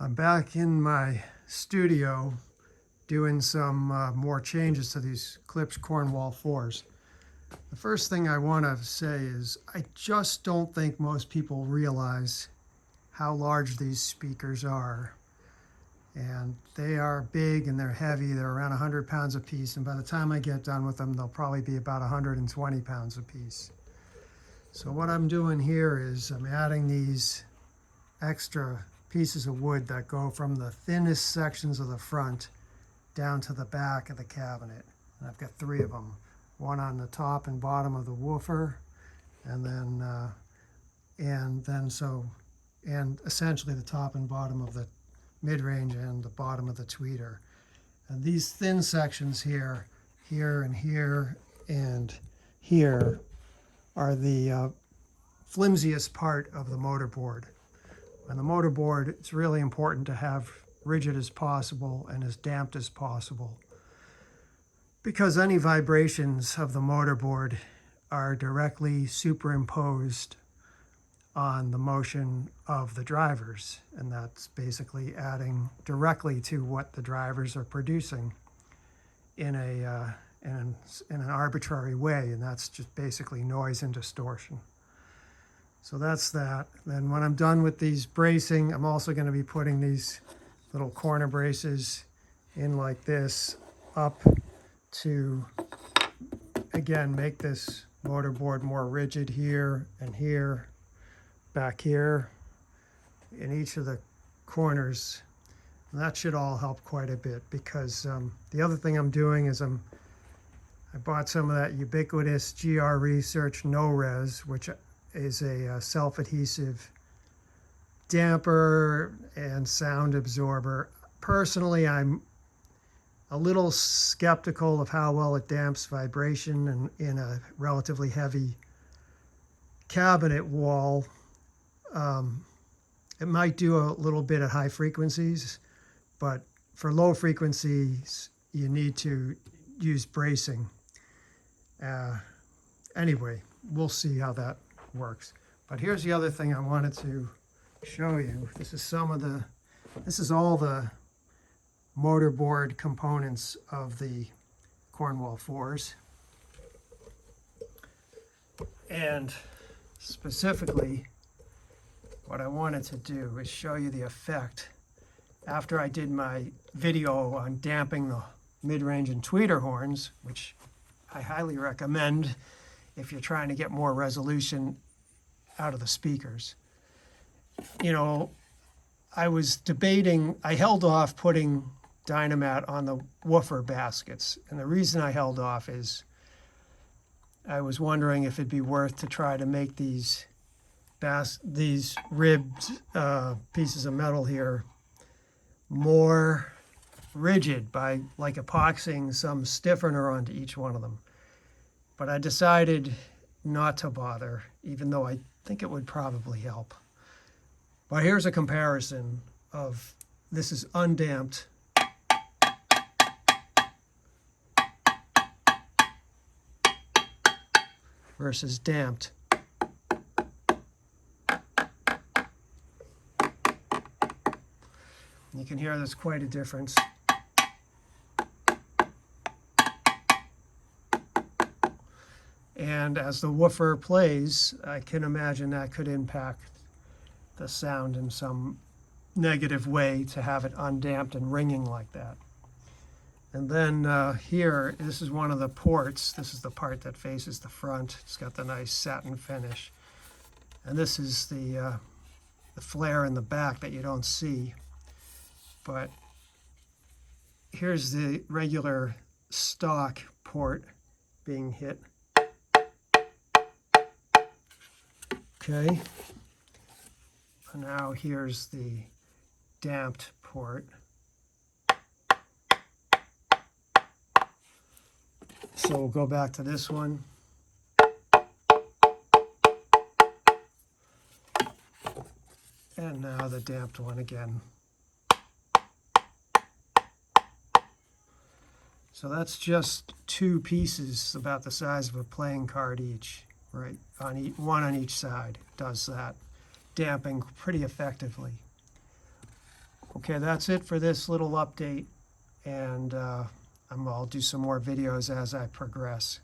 I'm back in my studio doing some more changes to these Klipsch Cornwall 4s. The first thing I want to say is I just don't think most people realize how large these speakers are. And they are big and they're heavy. They're around 100 pounds a piece. And by the time I get done with them, they'll probably be about 120 pounds a piece. So what I'm doing here is I'm adding these extra pieces of wood that go from the thinnest sections of the front down to the back of the cabinet. And I've got 3 of them. One on the top and bottom of the woofer, and essentially the top and bottom of the mid-range and the bottom of the tweeter. And these thin sections here, and here, and here are the flimsiest part of the motorboard. And the motorboard, it's really important to have rigid as possible and as damped as possible, because any vibrations of the motorboard are directly superimposed on the motion of the drivers, and that's basically adding directly to what the drivers are producing in an arbitrary way, and that's just basically noise and distortion. So that's that. Then when I'm done with these bracing, I'm also going to be putting these little corner braces in like this up to, again, make this motorboard more rigid here and here, back here, in each of the corners. And that should all help quite a bit, because the other thing I'm doing is I bought some of that ubiquitous GR Research No-Res, which is a self-adhesive damper and sound absorber. Personally, I'm a little skeptical of how well it damps vibration in a relatively heavy cabinet wall. It might do a little bit at high frequencies, but for low frequencies, you need to use bracing. Anyway, we'll see how that works. But here's the other thing I wanted to show you. This is all the motorboard components of the Cornwall 4s. And specifically, what I wanted to do is show you the effect after I did my video on damping the mid-range and tweeter horns, which I highly recommend if you're trying to get more resolution out of the speakers. You know, I was debating, I held off putting Dynamat on the woofer baskets. And the reason I held off is I was wondering if it'd be worth to try to make these ribbed pieces of metal here more rigid by like epoxying some stiffener onto each one of them. But I decided not to bother, even though I think it would probably help. But here's a comparison of, this is undamped versus damped. You can hear there's quite a difference. And as the woofer plays, I can imagine that could impact the sound in some negative way to have it undamped and ringing like that. And then here, this is one of the ports. This is the part that faces the front. It's got the nice satin finish. And this is the flare in the back that you don't see. But here's the regular stock port being hit. Okay. And now here's the damped port. So we'll go back to this one. And now the damped one again. So that's just 2 pieces about the size of a playing card each, right? One on each side does that, damping pretty effectively. We'll Okay, that's it for this little update, and I'll do some more videos as I progress.